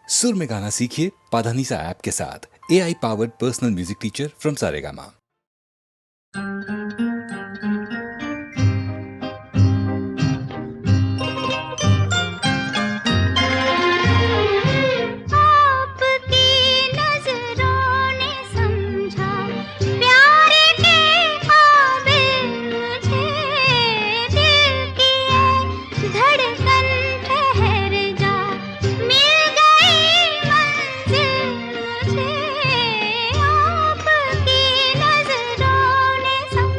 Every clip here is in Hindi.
सुर में गाना सीखिए पाधानीसा ऐप के साथ। AI powered personal music teacher from Saregama. आपकी नजरों ने समझा प्यार के काबिल मुझे, दिल की ये धड़कन ठहर जा, मिल गई मंजिल मुझे। आपकी नजरों ने समझा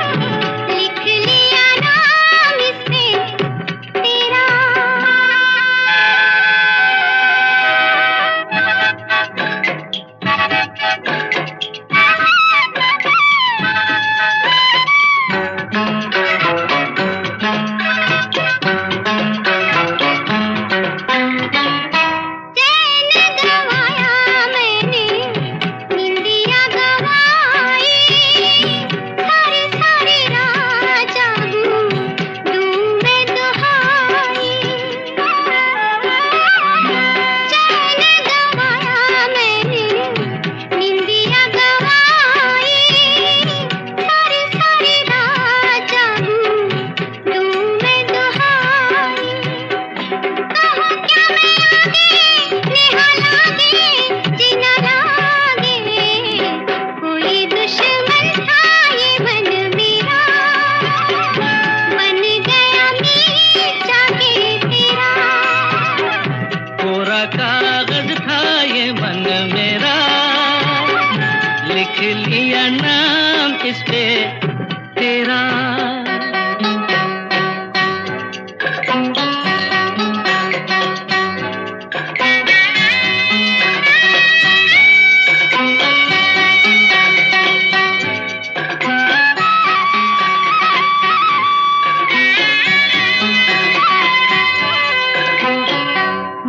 तेरा।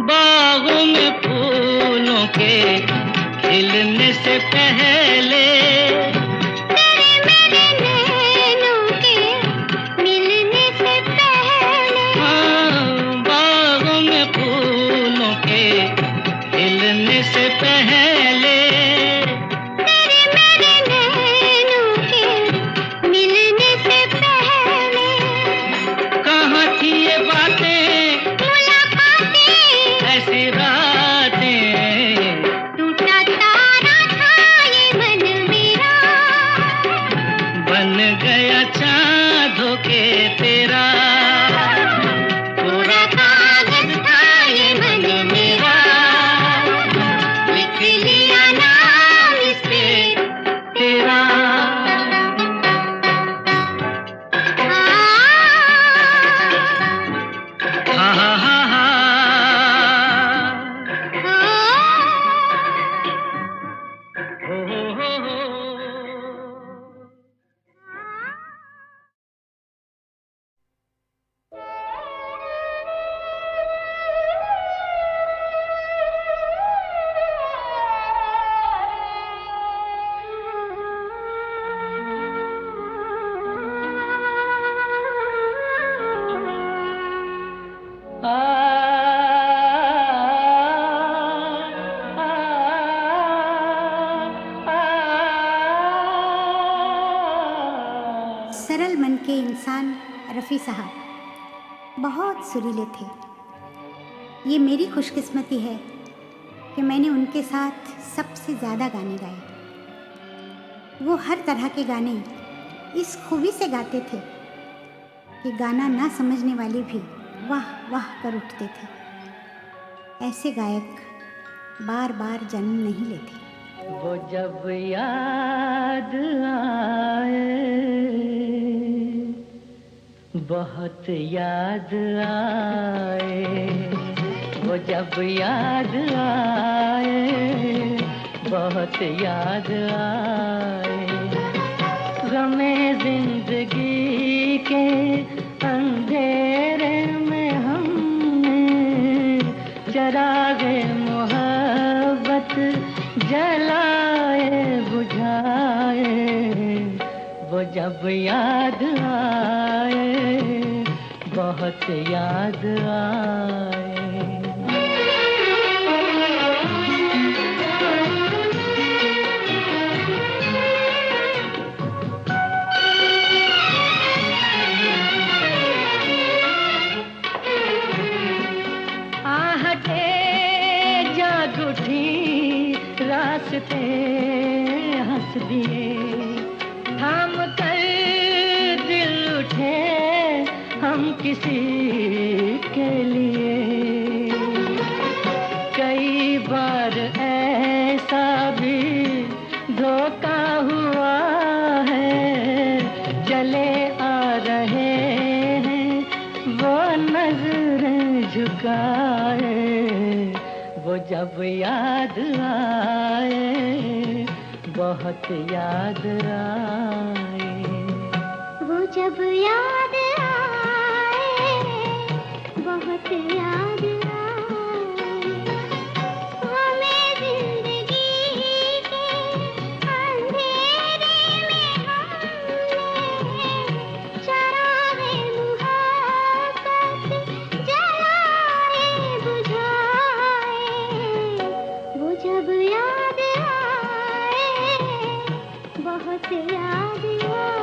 बागों में फूलों के खिलने से पहले तेरे मेरे नैनों के मिलने से पहले, हाँ, बागों में फूलों के खिलने से पहले तेरे मेरे नैनों के मिलने से पहले, कहाँ थी ये बातें, मुलाकातें, ऐसी रातें। टूटा तारा था ये मन मेरा, बन गया चाँद होके तेरा। पूरा कागज था ये मन मेरा, लिख लिया नाम इस पे तेरा। हा हा हा हा। हो हो हो। सरल मन के इंसान रफ़ी साहब बहुत सुरीले थे। ये मेरी खुशकिस्मती है कि मैंने उनके साथ सबसे ज़्यादा गाने गाए। वो हर तरह के गाने इस खूबी से गाते थे कि गाना ना समझने वाले भी वाह वाह कर उठते थे। ऐसे गायक बार बार जन्म नहीं लेते। वो जब याद आए, बहुत याद आए। वो जब याद आए, बहुत याद आए। गमे जिंदगी के अंधेरे में हमने चरागे मोहब्बत जलाए बुझाए। वो जब याद आए, बहुत याद आए। आहटे जाग उठी, रास्ते हंस दिए, थाम कर दिल उठे हम किसी के लिए। कई बार ऐसा भी धोखा हुआ है, चले आ रहे हैं वो नजरें झुकाए। वो जब याद आए, बहुत याद आए। वो जब याद आए, बहुत याद आए। हमें जिंदगी के अंधेरे में हमने चरागे मोहब्बत जलाए बुझाए। वो जब याद आए, बहुत याद आए।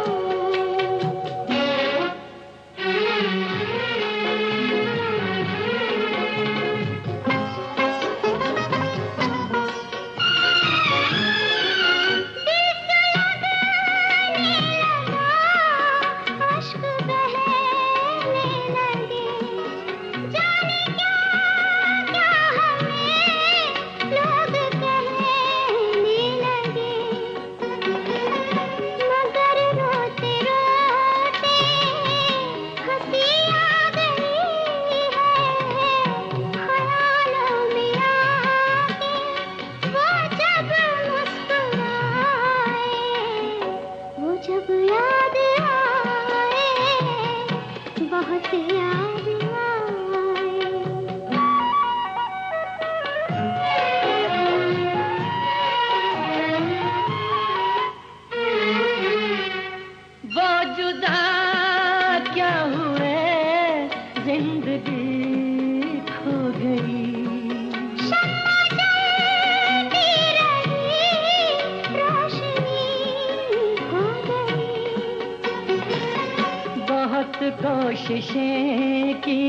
कोशिशें की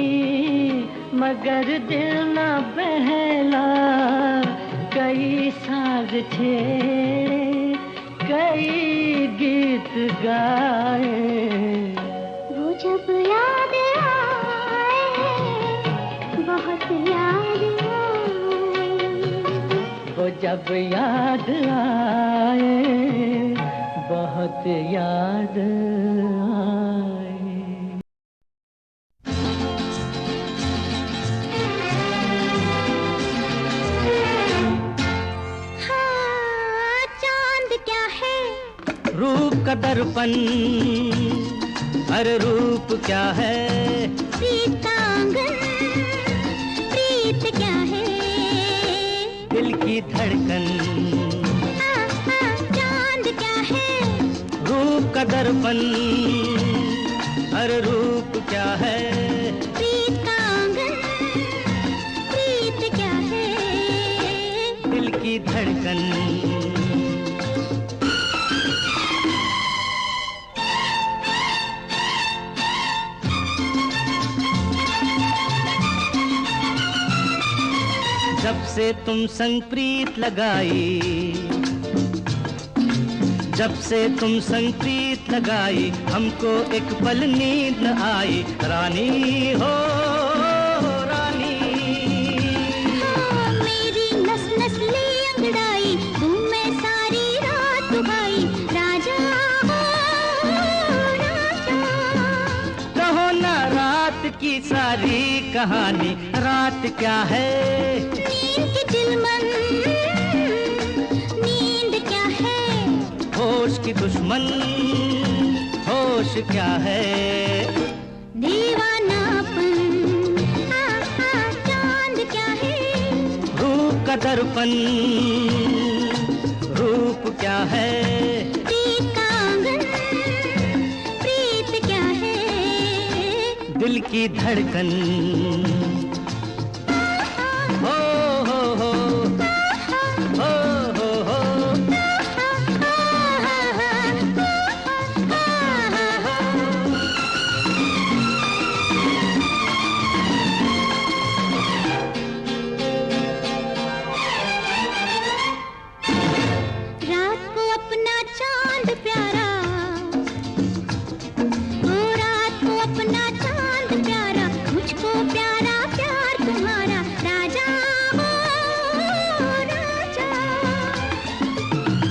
मगर दिल न बहला, कई साज छेड़े कई गीत गाए। वो जब याद आए, बहुत याद आए। वो जब याद आए, बहुत याद आए। हाँ, चांद क्या है? रूप का दर्पण, अरे रूप क्या है? प्रीत का आंगन, प्रीत क्या है? दिल की धड़कन। हाँ, हाँ, चांद क्या है? रूप का दर्पण, अरे रूप क्या है? प्रीत का आंगन, प्रीत क्या है? दिल की धड़कन। जब से तुम संग प्रीत लगाई, जब से तुम संग प्रीत लगाई, हमको एक पल नींद न आई। रानी हो रानी, हाँ, मेरी नस नस ले अंगड़ाई, तुम मैं सारी रात भाई। राजा हो राजा, कहो ना रात की सारी कहानी। रात क्या है? नींद की दिलमन, नींद क्या है? होश की दुश्मन, होश क्या है? दीवानापन, हाँ, हाँ, चांद क्या है? रूप का दर्पण, रूप क्या है? प्रीत का आंगन, प्रीत क्या है? दिल की धड़कन। हो हो हो हो हो हो। रात को अपना चांद प्यारा, ओ रात को अपना चांद प्यारा, मुझको प्यारा प्यार तुम्हारा। राजा हो राजा,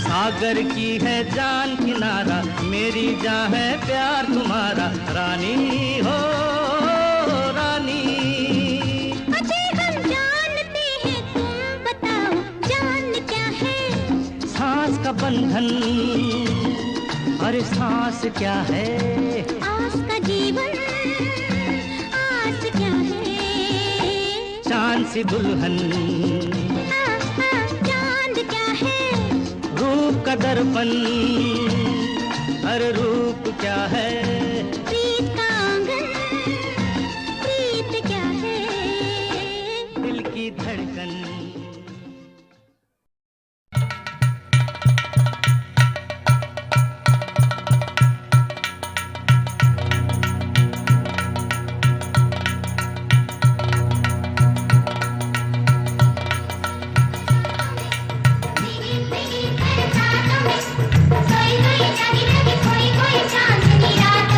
सागर की है जान किनारा, मेरी जान है प्यार तुम्हारा। रानी हो रानी, अजय हम जानते हैं, तुम बताओ जान क्या है? सांस का बंधन, अरे सांस क्या है? आस का जीवन, आस क्या है? चांद सी दुल्हन, हाँ, हाँ, चांद क्या है? रूप का दर्पण, अरे रूप क्या है? प्रीत का आंगन, प्रीत क्या है? दिल की धड़कन। सोई सोई जागी जागी कोई कोई चांदनी रात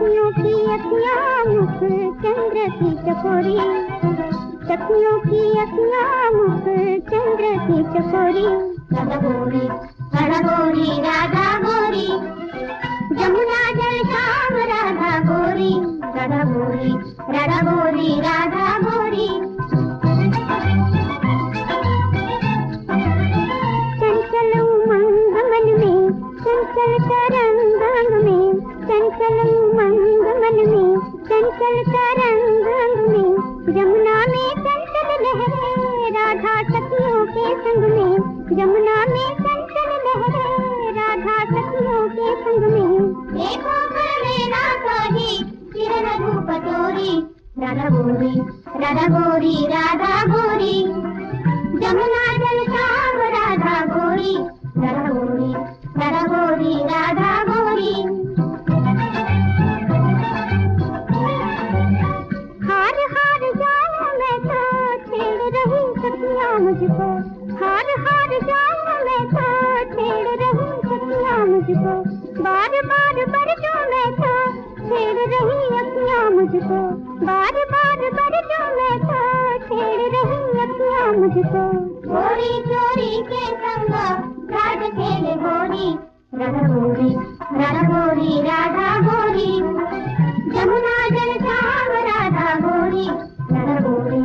सखियों की अखियाँ मुख चंद्र की चकोरी, सखियों की अखियाँ मुख चंद्र की चकोरी। राधा गोरी, राधा गोरी, राधा गोरी, जमुना जल श्याम राधा गोरी, राधा गोरी, राधा गोरी, राधा गोरी। चंचल उमंग मन में, चंचल तरंग अंग में, चंचल उमंग मन में, चंचल तरंग अंग में, जमुना में चंचल लहरे राधा सखियों के संग में, जमुना में चंचल लहरे राधा सखियों के संग में। देखो मेरा कोही किरण धूप चोरी, राधा गोरी, राधा गोरी, राधा गोरी, जमुना जल श्याम राधा गोरी, राधा गोरी, राधा गोरी, राधा गोरी। हार हार जाऊं मैं तो छेड़ रही सखियाँ मुझको, हार हार जाऊं मैं तो छेड़ रही सखियाँ मुझको, बार बार बरसों मैं तो छेड़ रही अखियाँ मुझको, बार बार बरसों मैं तो छेड़ रही अखियाँ मुझको। गोरी चोरी के संग राज खेले गोरी, राधा गोरी, राधा गोरी, राधा गोरी, जमुना जल श्याम राधा गोरी, राधा गोरी,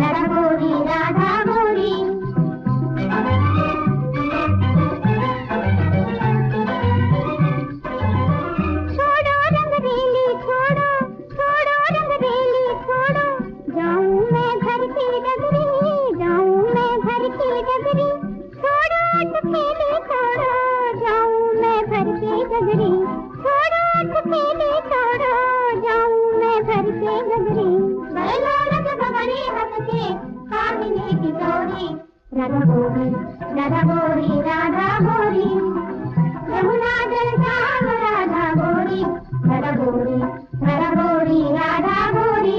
राधा गोरी, राधा गोरी। छोड़ो रंगरेली छोड़ो, छोड़ो रंगरेली छोड़ो, जाऊं मैं घर की डगरी, जाऊं मैं घर की डगरी, छोड़ो अटखेली छोड़ो, जाऊं मैं घर की डगरी, छोड़ो अटखेली छोड़ो, जाऊं मैं घर की डगरी। बरलोरक भवरी हंस के कामिनी की चोरी, राधा गोरी, राधा गोरी, राधा गोरी, यमुना जल श्याम राधा गोरी, राधा गोरी, राधा गोरी, राधा गोरी।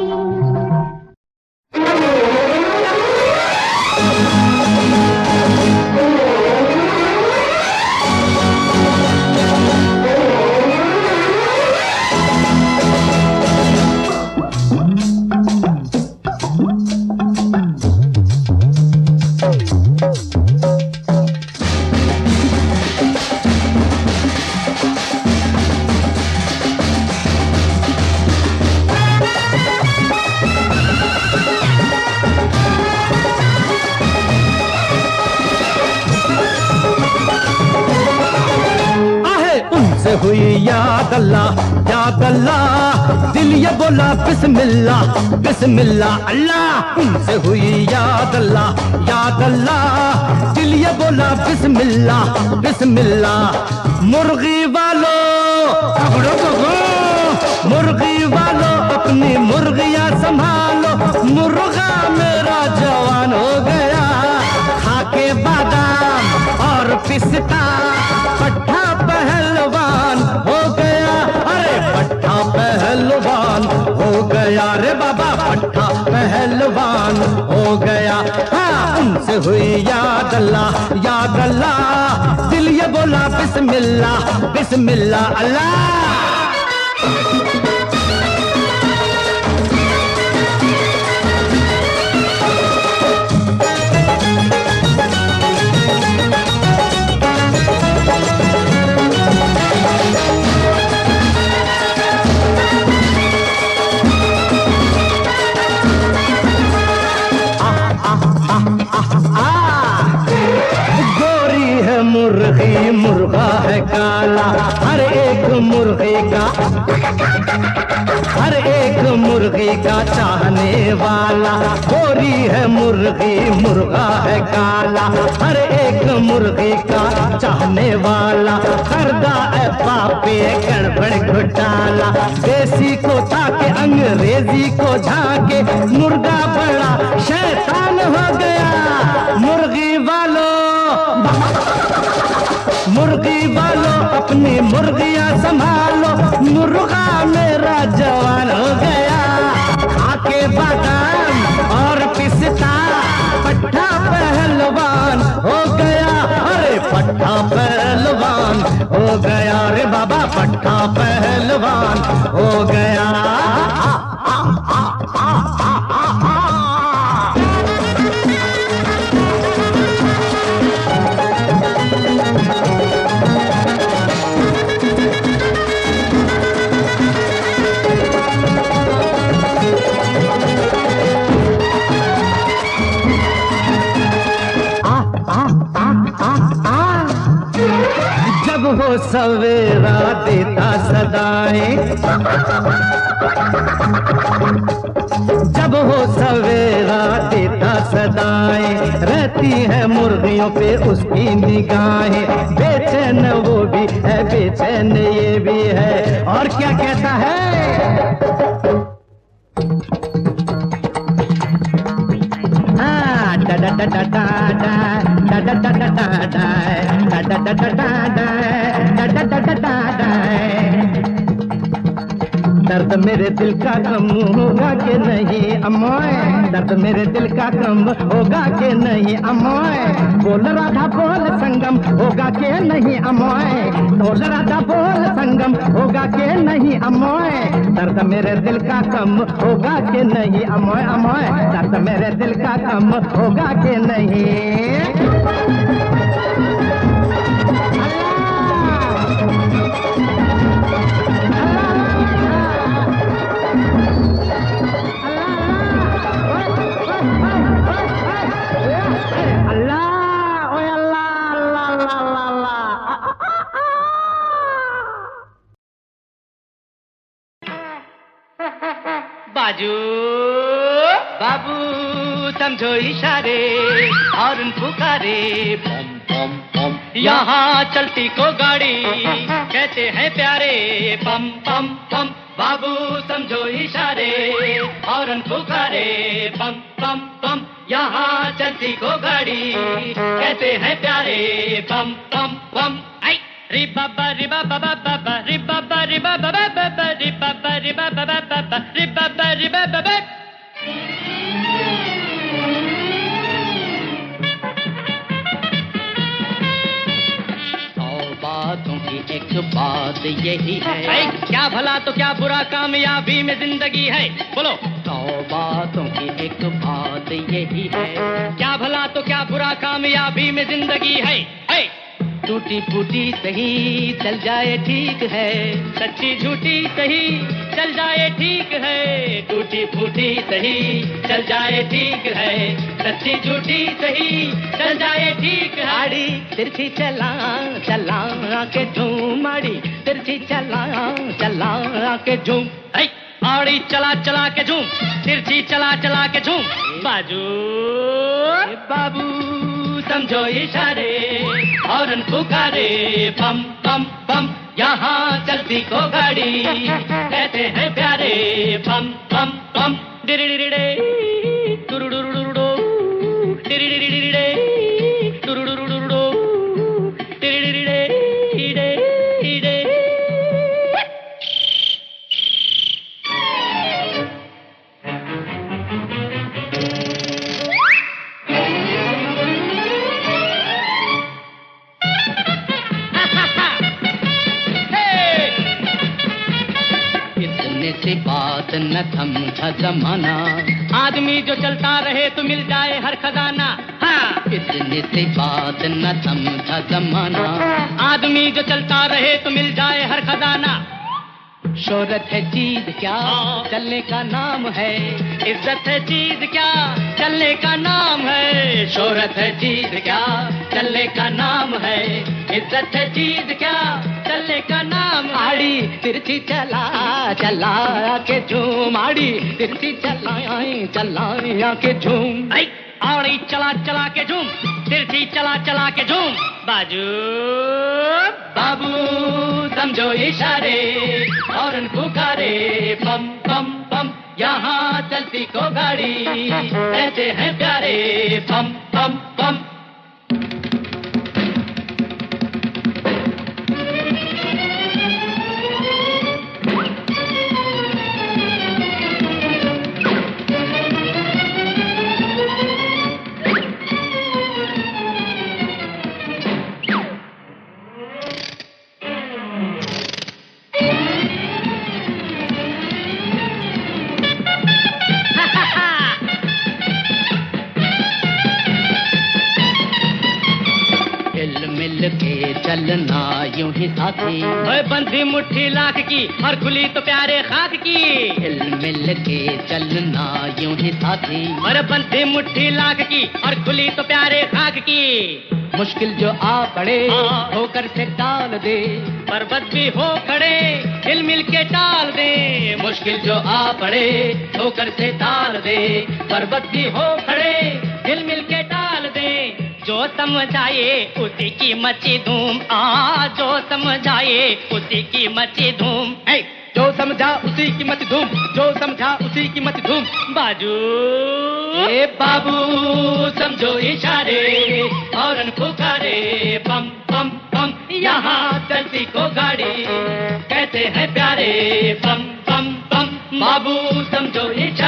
हुई याद अल्लाह, याद अल्लाह, दिल ये बोला बिस्मिल्लाह, बिस्मिल्लाह अल्लाह। उनसे हुई याद अल्लाह, याद अल्लाह, दिल ये बोला बिस्मिल्लाह, बिस्मिल्लाह। मुर्गी वालों पकड़ो पकड़ो, मुर्गी वालों अपनी मुर्गियाँ संभालो, मुर्गा मेरा जवान हो गया, खाके बादाम और पिस्ता, पट्ठा पहलवान हो गया, अरे पट्ठा पहलवान हो गया रे बाबा, पट्ठा पहलवान हो गया। हाँ, उनसे हुई याद अल्लाह, याद अल्लाह, दिल ये बोला बिस्मिल्लाह, बिस्मिल्लाह अल्लाह। मुर्गी मुर्गा है काला, हर एक मुर्गे का, हर एक मुर्गी का चाहने वाला, गोरी है मुर्गी मुर्गा है काला, हर एक मुर्गी का चाहने वाला, करदा है पापे गड़बड़ घोटाला, देसी को ताके अंग्रेजी को झाके, मुर्गा बड़ा शैतान हो गया। मुर्गी वालों, मुर्गी वालों अपनी मुर्गियाँ संभालो, मुर्गा मेरा जवान हो गया, खाके बादाम और पिस्ता, पट्ठा पहलवान हो गया, अरे पट्ठा पहलवान हो गया रे बाबा, पट्टा पहलवान हो गया। जब वो सवेरा देता सदाएं, जब वो सवेरा देता सदाएं, रहती है मुर्गियों पे उसकी निगाहें। बेचैन वो भी है, बेचैन ये भी है। और क्या कहता है? डा डा डा डा डा डा डा डा डा डा डा डा डा डा डा डा डा डा। दर्द मेरे दिल का कम होगा कि नहीं अमोय? दर्द मेरे दिल का कम होगा कि नहीं अमोय? बोल राधा बोल संगम होगा कि नहीं अमोय? बोल राधा बोल संगम होगा कि नहीं अमोय? दर्द मेरे दिल का कम होगा कि नहीं अमोय? अमोय दर्द मेरे दिल का कम होगा कि नहीं? बाजू बाबू समझो इशारे और पुकारे, बम बम बम यहाँ चलती को गाड़ी कहते हैं प्यारे, बम बम बम। बाबू समझो इशारे और पुकारे, बम बम बम यहाँ चलती को गाड़ी कहते हैं प्यारे, बम बम बम। रि बाबा रि बाबा बाबा रि बाबा रि बाबा बाबा रि बाबा रि बाबा बाबा रि बाबा रि बाबा। बातों की एक बात यही है, क्या भला तो क्या बुरा कामयाबी में जिंदगी है। बोलो। 100 बातों की एक बात यही है, क्या भला तो क्या बुरा कामयाबी में जिंदगी है। टूटी फूटी सही चल जाए ठीक है, सच्ची झूठी सही चल जाए ठीक है। टूटी फूटी सही चल जाए ठीक है, सच्ची झूठी सही चल जाए ठीक है। आड़ी तिरछी चला चला के झूम, आड़ी तिरछी चला चला के झूम। आड़ी चला चला के झूम, तिरछी चला चला के झूम। बाजू बाबू समझो इशारे और पुकारे, बम बम बम यहाँ चलती को गाड़ी कहते हैं प्यारे, बम बम बम। डिरिडिरिडे टुरुडुरुडुरुडो, डिरिडिरिडिडे टुरुडुरुडुरुडो, डिरिडिरिडे इडे इडे। से बात न थमता जमाना, आदमी जो चलता रहे तो मिल जाए हर खजाना। हाँ, इतने से बात न थमता जमाना, आदमी जो चलता रहे तो मिल जाए हर खजाना। शोहरत है चीज क्या चलने का नाम है, इज्जत है चीज क्या चलने का नाम है। शोहरत है चीज क्या चलने का नाम है, इज्जत है चीज क्या चलने का नाम। आड़ी तिरछी चला चला के झूम, आड़ी तिरछी चला चला के झूम। आड़ी चला चला के झूम, तिरछी चला चला के झूम। बाजू बाबू समझो इशारे और पुकारे, बम बम बम यहाँ चलती को गाड़ी कहते हैं प्यारे, बम बम बम। के चलना यूं ही साथी, ओए बंधी मुट्ठी लाख की और खुली तो प्यारे खाक की। हिल मिल के चलना यूं ही साथी, और बंधी मुट्ठी लाख की और खुली तो प्यारे खाक की। मुश्किल जो आ पड़े होकर से टाल दे, पर्वत भी हो खड़े हिल मिल के टाल दे। मुश्किल जो आ पड़े होकर से टाल दे, पर्वत भी हो खड़े हिल मिल के टाल दे। जो समझाए उसी की मची धूम, जो समझाए उसी की मची धूम। जो समझा उसी की मची धूम, जो समझा उसी की मची धूम। बाजू ए बाबू समझो इशारे और पुकारे, पम पम पम यहाँ चलती को गाड़ी कहते हैं प्यारे, पम पम पम। बाबू समझो इशारे